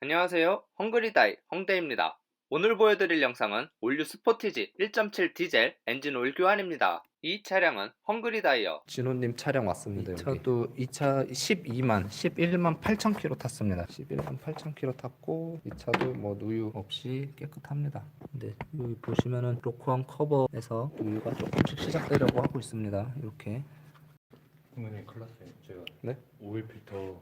안녕하세요. 헝그리다이 헝데입니다. 오늘 보여드릴 영상은 올류 스포티지 1.7 디젤 엔진 오일 교환입니다. 이 차량은 헝그리다이어 진호님 차량 왔습니다. 이 여기. 차도 이 차 11만 8천 킬로 탔습니다. 11만 8천 킬로 탔고 이 차도 뭐 누유 없이 깨끗합니다. 근데 여기 보시면은 로쿠원 커버에서 누유가 조금씩 시작되려고 하고 있습니다. 이렇게. 형님 큰일 났어요. 제가 네? 오일 필터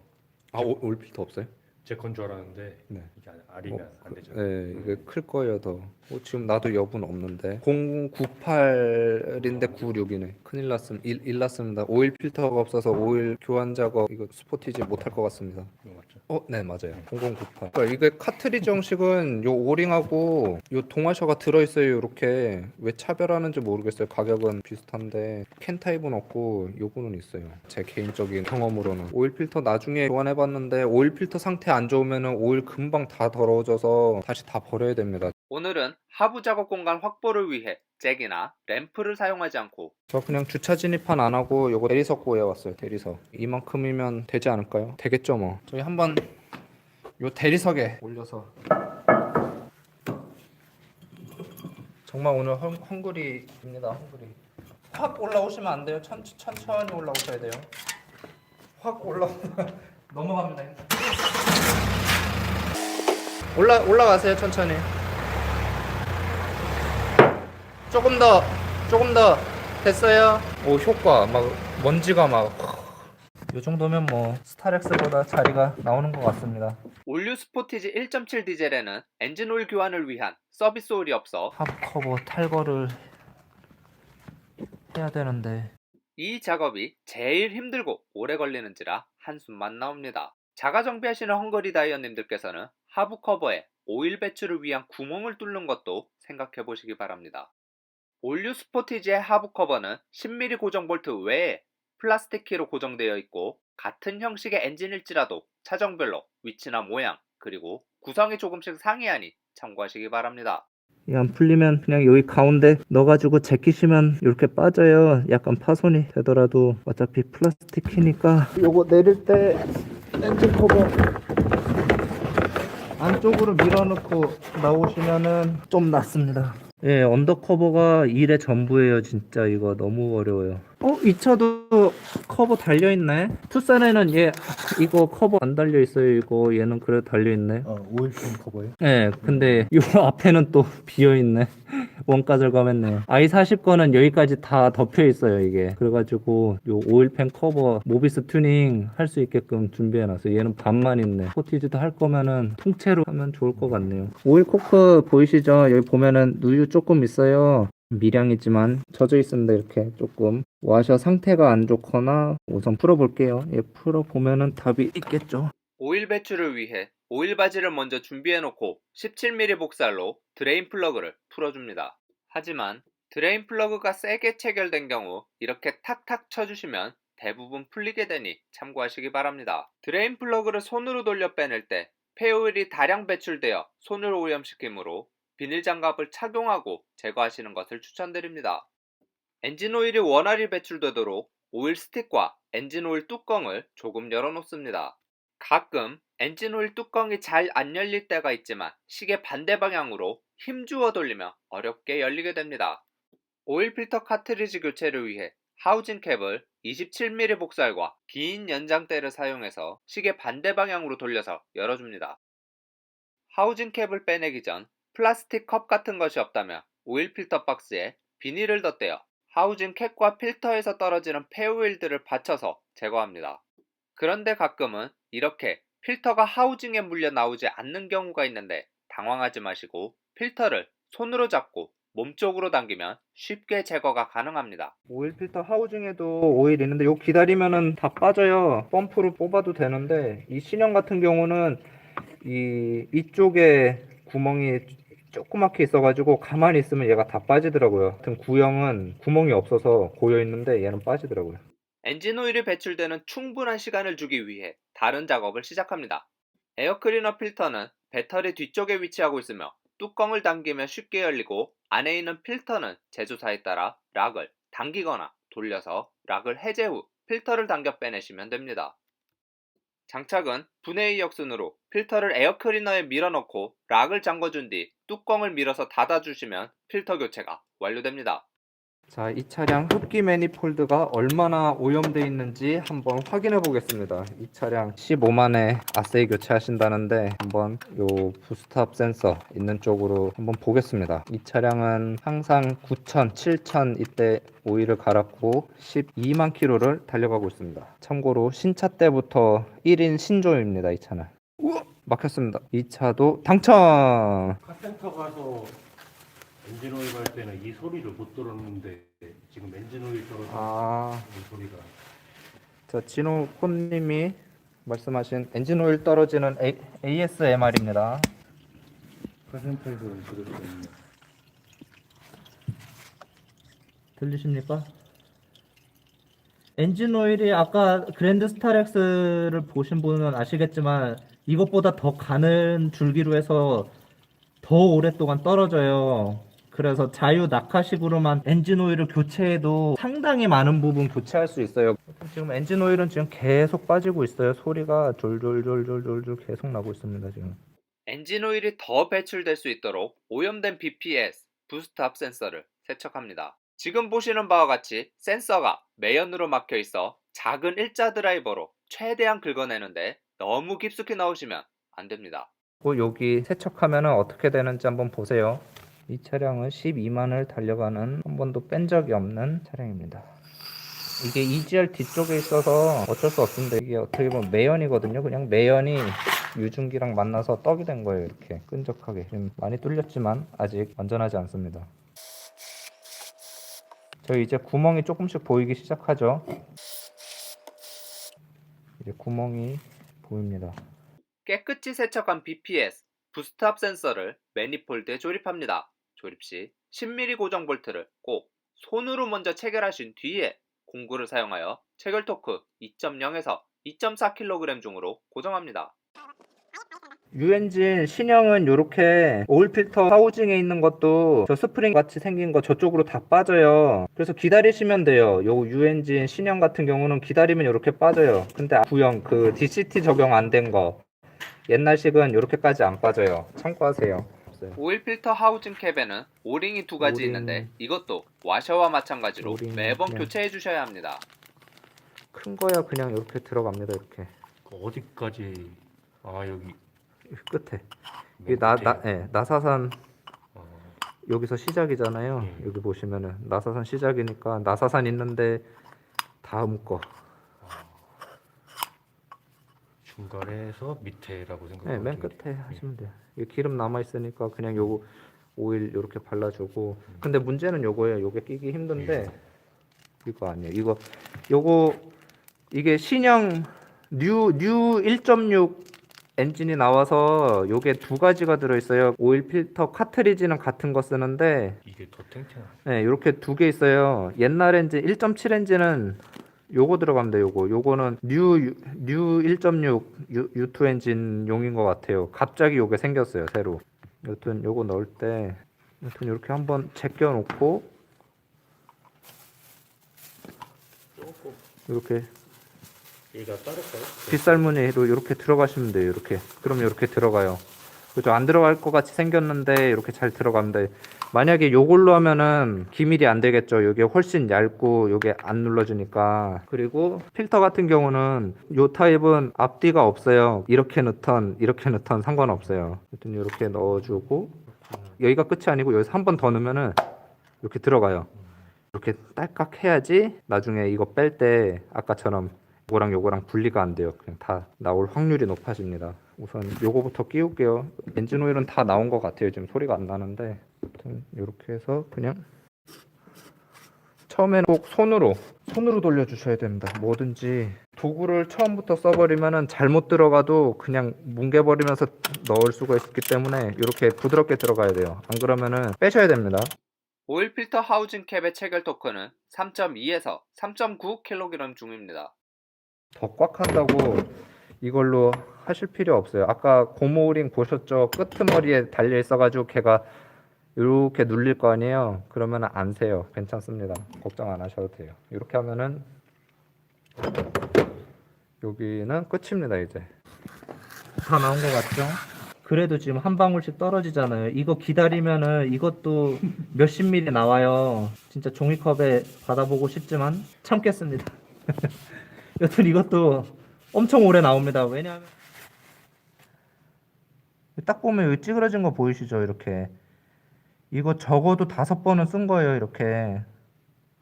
오일 필터 없어요? 제 건 줄 알았는데 네. 이게 알이면 안 되잖아요. 네, 이게 클 거예요 더. 지금 나도 여분 없는데 098인데 96이네. 큰일 났음. 일 났습니다. 오일 필터가 없어서 오일 교환 작업 이거 스포티지 못할 것 같습니다. 이거 맞죠? 네 맞아요. 0098. 그러니까 이게 카트리지 형식은 요 오링하고 요 동화셔가 들어있어요. 이렇게 왜 차별하는지 모르겠어요. 가격은 비슷한데 캔 타입은 없고 요거는 있어요. 제 개인적인 경험으로는 오일 필터 나중에 교환해봤는데 오일 필터 상태 안 좋으면은 오일 금방 다 더러워져서 다시 다 버려야 됩니다. 오늘은 하부 작업 공간 확보를 위해 잭이나 램프를 사용하지 않고 저 그냥 주차 진입판 안 하고 요거 대리석 구해왔어요. 대리석 이만큼이면 되지 않을까요? 되겠죠 뭐. 저희 한번 요 대리석에 올려서 정말 오늘 헝그리입니다. 헝그리. 확 올라오시면 안 돼요. 천천히 올라오셔야 돼요. 확 올라오면 넘어갑니다. 올라가세요. 천천히. 조금 더 됐어요. 오 효과 막 먼지가 막. 요 정도면 뭐 스타렉스보다 자리가 나오는 것 같습니다. 올류 스포티지 1.7 디젤에는 엔진 오일 교환을 위한 서비스 오일이 없어 하부 커버 탈거를 해야 되는데 이 작업이 제일 힘들고 오래 걸리는지라 한숨만 나옵니다. 자가 정비하시는 헝그리다이어님들께서는 하부 커버에 오일 배출을 위한 구멍을 뚫는 것도 생각해 보시기 바랍니다. 올류 스포티지의 하부 커버는 10mm 고정 볼트 외에 플라스틱 키로 고정되어 있고 같은 형식의 엔진일지라도 차종별로 위치나 모양 그리고 구성이 조금씩 상이하니 참고하시기 바랍니다. 이게 안 풀리면 그냥 여기 가운데 넣어가지고 제끼시면 이렇게 빠져요. 약간 파손이 되더라도 어차피 플라스틱 키니까 요거 내릴 때 엔진 커버 안쪽으로 밀어넣고 나오시면은 좀 낫습니다. 예, 언더커버가 일의 전부예요. 진짜 이거 너무 어려워요. 이 차도 커버 달려있네. 투싼에는 이거 커버 안 달려있어요. 이거 얘는 그래도 달려있네. 오일핀 커버요? 예, 근데 요 앞에는 또 비어있네. 원가 절감했네요. i40 거는 여기까지 다 덮여 있어요, 이게. 그래가지고 요 오일팬 커버 모비스 튜닝 할 수 있게끔 준비해놨어요. 얘는 반만 있네. 포티지도 할 거면은 통째로 하면 좋을 것 같네요. 오일 코크 보이시죠? 여기 보면은 누유 조금 있어요. 미량이지만 젖어 있습니다. 이렇게 조금 와셔 상태가 안 좋거나 우선 풀어볼게요. 풀어보면은 답이 있겠죠. 오일 배출을 위해 오일 바지를 먼저 준비해 놓고 17mm 복살로 드레인 플러그를 풀어줍니다. 하지만 드레인 플러그가 세게 체결된 경우 이렇게 탁탁 쳐주시면 대부분 풀리게 되니 참고하시기 바랍니다. 드레인 플러그를 손으로 돌려 빼낼 때 폐오일이 다량 배출되어 손을 오염시키므로 비닐 장갑을 착용하고 제거하시는 것을 추천드립니다. 엔진오일이 원활히 배출되도록 오일 스틱과 엔진오일 뚜껑을 조금 열어놓습니다. 가끔 엔진오일 뚜껑이 잘 안 열릴 때가 있지만 시계 반대 방향으로 힘주어 돌리며 어렵게 열리게 됩니다. 오일 필터 카트리지 교체를 위해 하우징 캡을 27mm 복살과 긴 연장대를 사용해서 시계 반대 방향으로 돌려서 열어줍니다. 하우징 캡을 빼내기 전 플라스틱 컵 같은 것이 없다면 오일 필터 박스에 비닐을 덧대어 하우징 캡과 필터에서 떨어지는 폐오일들을 받쳐서 제거합니다. 그런데 가끔은 이렇게 필터가 하우징에 물려 나오지 않는 경우가 있는데 당황하지 마시고 필터를 손으로 잡고 몸쪽으로 당기면 쉽게 제거가 가능합니다. 오일 필터 하우징에도 오일 있는데 요 기다리면은 다 빠져요. 펌프로 뽑아도 되는데 이 신형 같은 경우는 이쪽에 구멍이 조그맣게 있어가지고 가만히 있으면 얘가 다 빠지더라고요. 같은 구형은 구멍이 없어서 고여 있는데 얘는 빠지더라고요. 엔진 오일이 배출되는 충분한 시간을 주기 위해 다른 작업을 시작합니다. 에어클리너 필터는 배터리 뒤쪽에 위치하고 있으며 뚜껑을 당기면 쉽게 열리고 안에 있는 필터는 제조사에 따라 락을 당기거나 돌려서 락을 해제 후 필터를 당겨 빼내시면 됩니다. 장착은 분해 이역순으로 필터를 에어클리너에 밀어넣고 락을 잠궈준 뒤 뚜껑을 밀어서 닫아주시면 필터 교체가 완료됩니다. 자, 이 차량 흡기 매니폴드가 얼마나 오염되어 있는지 한번 확인해 보겠습니다. 이 차량 15만에 아세이 교체하신다는데 한번 요 부스트업 센서 있는 쪽으로 한번 보겠습니다. 이 차량은 항상 9,000, 7,000 이때 오일을 갈았고 12만 킬로를 달려가고 있습니다. 참고로 신차 때부터 1인 신조입니다. 이 차는. 우와! 막혔습니다. 이 차도 당첨! 카센터 가서 엔진 오일 갈 때는 이 소리를 못 들었는데 지금 엔진 오일 떨어지는 소리가 자, 진호콘님이 말씀하신 엔진 오일 떨어지는 ASMR입니다. 카센터에서는 들을 수 있는. 들리십니까? 엔진 오일이 아까 그랜드 스타렉스를 보신 분은 아시겠지만 이것보다 더 가는 줄기로 해서 더 오랫동안 떨어져요. 그래서 자유 낙하식으로만 엔진 오일을 교체해도 상당히 많은 부분 교체할 수 있어요. 지금 엔진 오일은 지금 계속 빠지고 있어요. 소리가 졸졸졸졸졸 계속 나고 있습니다. 지금. 엔진 오일이 더 배출될 수 있도록 오염된 BPS 부스트업 센서를 세척합니다. 지금 보시는 바와 같이 센서가 매연으로 막혀 있어 작은 일자 드라이버로 최대한 긁어내는데 너무 깊숙이 넣으시면 안 됩니다. 여기 세척하면 어떻게 되는지 한번 보세요. 이 차량은 12만을 달려가는 한 번도 뺀 적이 없는 차량입니다. 이게 EGR 뒤쪽에 있어서 어쩔 수 없습니다. 이게 어떻게 보면 매연이거든요. 그냥 매연이 유증기랑 만나서 떡이 된 거예요. 이렇게 끈적하게. 지금 많이 뚫렸지만 아직 완전하지 않습니다. 저희 이제 구멍이 조금씩 보이기 시작하죠. 이제 구멍이 보입니다. 깨끗이 세척한 BPS 부스트업 센서를 매니폴드에 조립합니다. 조립 시 10mm 고정 볼트를 꼭 손으로 먼저 체결하신 뒤에 공구를 사용하여 체결 토크 2.0에서 2.4kg 중으로 고정합니다. 유엔진 신형은 이렇게 오일 필터 하우징에 있는 것도 저 스프링 같이 생긴 거 저쪽으로 다 빠져요. 그래서 기다리시면 돼요. 요 유엔진 신형 같은 경우는 기다리면 이렇게 빠져요. 근데 구형 그 DCT 적용 안 된 거 옛날식은 이렇게까지 안 빠져요. 참고하세요. 오일 필터 하우징 캡에는 오링이 두 가지 오링. 있는데 이것도 와셔와 마찬가지로 오링, 매번 그냥. 교체해 주셔야 합니다. 큰 거야 그냥 이렇게 들어갑니다. 이렇게 어디까지? 아 여기 끝에 맨 이게 끝에요? 나사산 어, 여기서 시작이잖아요. 여기 보시면은 나사산 시작이니까 나사산 있는데 다음 거. 중간에서 밑에라고 네, 생각하면 맨 끝에 하시면 돼요. 이 기름 남아 있으니까 그냥 요거 오일 이렇게 발라주고. 근데 문제는 요거예요. 요게 끼기 힘든데 이거 아니에요. 요거 이게 신형 뉴 1.6 엔진이 나와서 요게 두 가지가 들어있어요. 오일 필터 카트리지는 같은 거 쓰는데 이게 더 탱탱한. 네, 이렇게 두 개 있어요. 옛날 엔진 1.7 엔진은 요거 들어갑니다. 요거는 뉴 1.6 U2 엔진용인 것 같아요. 갑자기 요게 생겼어요. 새로. 여튼 요거 넣을 때 여튼 이렇게 한번 제껴 놓고 이렇게 얘가 빠를까요? 빗살무늬로 이렇게 들어가시면 돼요. 이렇게. 그럼 이렇게 들어가요. 그죠? 안 들어갈 것 같이 생겼는데 이렇게 잘 들어갑니다. 만약에 요걸로 하면은 기밀이 안 되겠죠. 이게 훨씬 얇고 이게 안 눌러주니까. 그리고 필터 같은 경우는 요 타입은 앞뒤가 없어요. 이렇게 넣던 상관없어요. 하여튼 이렇게 넣어주고 여기가 끝이 아니고 여기서 한 번 더 넣으면은 이렇게 들어가요. 이렇게 딸깍 해야지 나중에 이거 뺄 때 아까처럼 요거랑 분리가 안 돼요. 그냥 다 나올 확률이 높아집니다. 우선 요거부터 끼울게요. 엔진 오일은 다 나온 것 같아요. 지금 소리가 안 나는데 이렇게 해서 그냥 처음에는 꼭 손으로 돌려주셔야 됩니다. 뭐든지 도구를 처음부터 써버리면은 잘못 들어가도 그냥 뭉개버리면서 넣을 수가 있기 때문에 이렇게 부드럽게 들어가야 돼요. 안 그러면은 빼셔야 됩니다. 오일 필터 하우징 캡의 체결 토크는 3.2에서 3.9kg 중입니다. 더 꽉 한다고 이걸로 하실 필요 없어요. 아까 고무오링 보셨죠? 끄트머리에 달려 있어가지고 걔가 이렇게 눌릴 거 아니에요. 그러면 안 새요. 괜찮습니다. 걱정 안 하셔도 돼요. 이렇게 하면은 여기는 끝입니다 이제. 다 나온 거 같죠? 그래도 지금 한 방울씩 떨어지잖아요. 이거 기다리면은 이것도 몇십 미리 나와요. 진짜 종이컵에 받아보고 싶지만 참겠습니다. 여튼 이것도 엄청 오래 나옵니다. 왜냐하면 딱 보면 여기 찌그러진 거 보이시죠? 이렇게 이거 적어도 5번은 쓴 거예요. 이렇게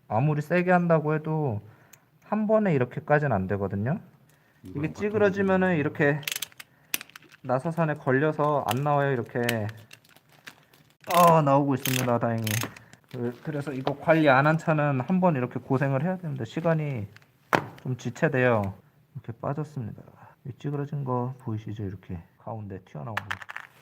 아무리 세게 한다고 해도 한 번에 이렇게까지는 안 되거든요. 이게 찌그러지면은 이렇게 나사산에 걸려서 안 나와요. 이렇게 나오고 있습니다. 다행히. 그래서 이거 관리 안 한 차는 한 번 이렇게 고생을 해야 됩니다. 시간이 좀 지체돼요. 이렇게 빠졌습니다. 이 찌그러진 거 보이시죠? 이렇게 가운데 튀어나온 거.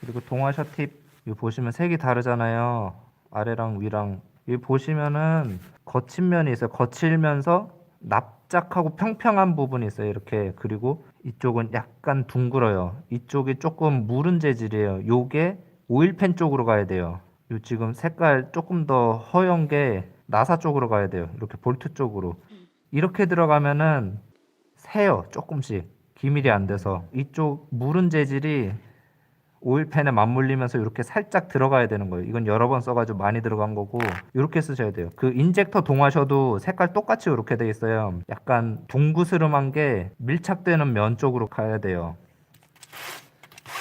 그리고 동화샤 팁 여기 보시면 색이 다르잖아요. 아래랑 위랑. 여기 보시면은 거친 면이 있어요. 거칠면서 납작하고 평평한 부분이 있어요. 이렇게. 그리고 이쪽은 약간 둥글어요. 이쪽이 조금 무른 재질이에요. 요게 오일팬 쪽으로 가야 돼요. 요 지금 색깔 조금 더 허연 게 나사 쪽으로 가야 돼요. 이렇게 볼트 쪽으로. 이렇게 들어가면은 새요. 조금씩. 기밀이 안 돼서. 이쪽 무른 재질이 오일팬에 맞물리면서 이렇게 살짝 들어가야 되는 거예요. 이건 여러 번 써가지고 많이 들어간 거고 이렇게 쓰셔야 돼요. 그 인젝터 동하셔도 색깔 똑같이 이렇게 돼 있어요. 약간 둥그스름한 게 밀착되는 면 쪽으로 가야 돼요.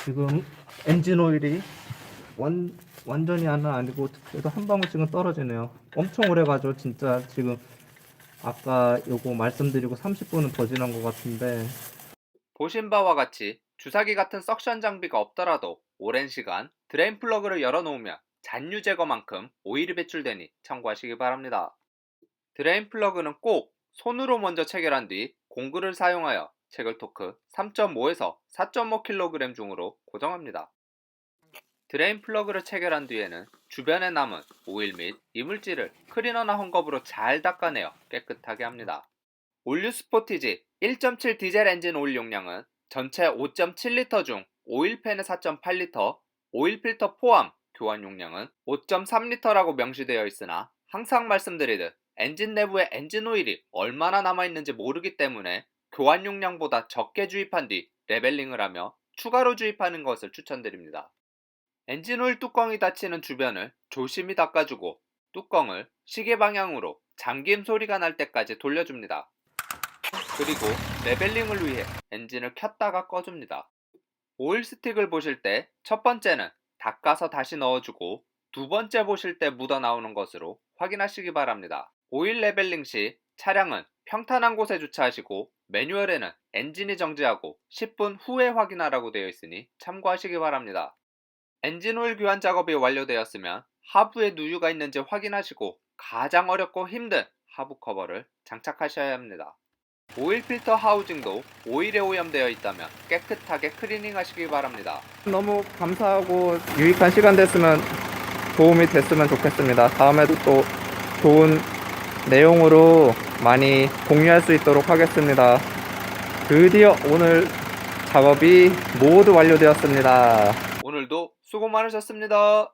지금 엔진 오일이 완전히 하는 아니고 그래도 한 방울씩은 떨어지네요. 엄청 오래 가죠. 진짜 지금 아까 요거 말씀드리고 30분은 더 지난 것 같은데 보신 바와 같이 주사기 같은 석션 장비가 없더라도 오랜 시간 드레인 플러그를 열어놓으면 잔유 제거만큼 오일이 배출되니 참고하시기 바랍니다. 드레인 플러그는 꼭 손으로 먼저 체결한 뒤 공구를 사용하여 체결 토크 3.5에서 4.5kg 중으로 고정합니다. 드레인 플러그를 체결한 뒤에는 주변에 남은 오일 및 이물질을 클리너나 헝겊으로 잘 닦아내어 깨끗하게 합니다. 올류 스포티지 1.7 디젤 엔진 오일 용량은 전체 5.7리터 중 오일팬의 4.8리터, 오일 필터 포함 교환 용량은 5.3리터라고 명시되어 있으나 항상 말씀드리듯 엔진 내부에 엔진 오일이 얼마나 남아있는지 모르기 때문에 교환 용량보다 적게 주입한 뒤 레벨링을 하며 추가로 주입하는 것을 추천드립니다. 엔진 오일 뚜껑이 닫히는 주변을 조심히 닦아주고 뚜껑을 시계 방향으로 잠김 소리가 날 때까지 돌려줍니다. 그리고 레벨링을 위해 엔진을 켰다가 꺼줍니다. 오일 스틱을 보실 때 첫 번째는 닦아서 다시 넣어주고 두 번째 보실 때 묻어나오는 것으로 확인하시기 바랍니다. 오일 레벨링 시 차량은 평탄한 곳에 주차하시고 매뉴얼에는 엔진이 정지하고 10분 후에 확인하라고 되어 있으니 참고하시기 바랍니다. 엔진 오일 교환 작업이 완료되었으면 하부에 누유가 있는지 확인하시고 가장 어렵고 힘든 하부 커버를 장착하셔야 합니다. 오일 필터 하우징도 오일에 오염되어 있다면 깨끗하게 클리닝 하시기 바랍니다. 너무 감사하고 유익한 시간 됐으면 도움이 됐으면 좋겠습니다. 다음에도 또 좋은 내용으로 많이 공유할 수 있도록 하겠습니다. 드디어 오늘 작업이 모두 완료되었습니다. 오늘도 수고 많으셨습니다.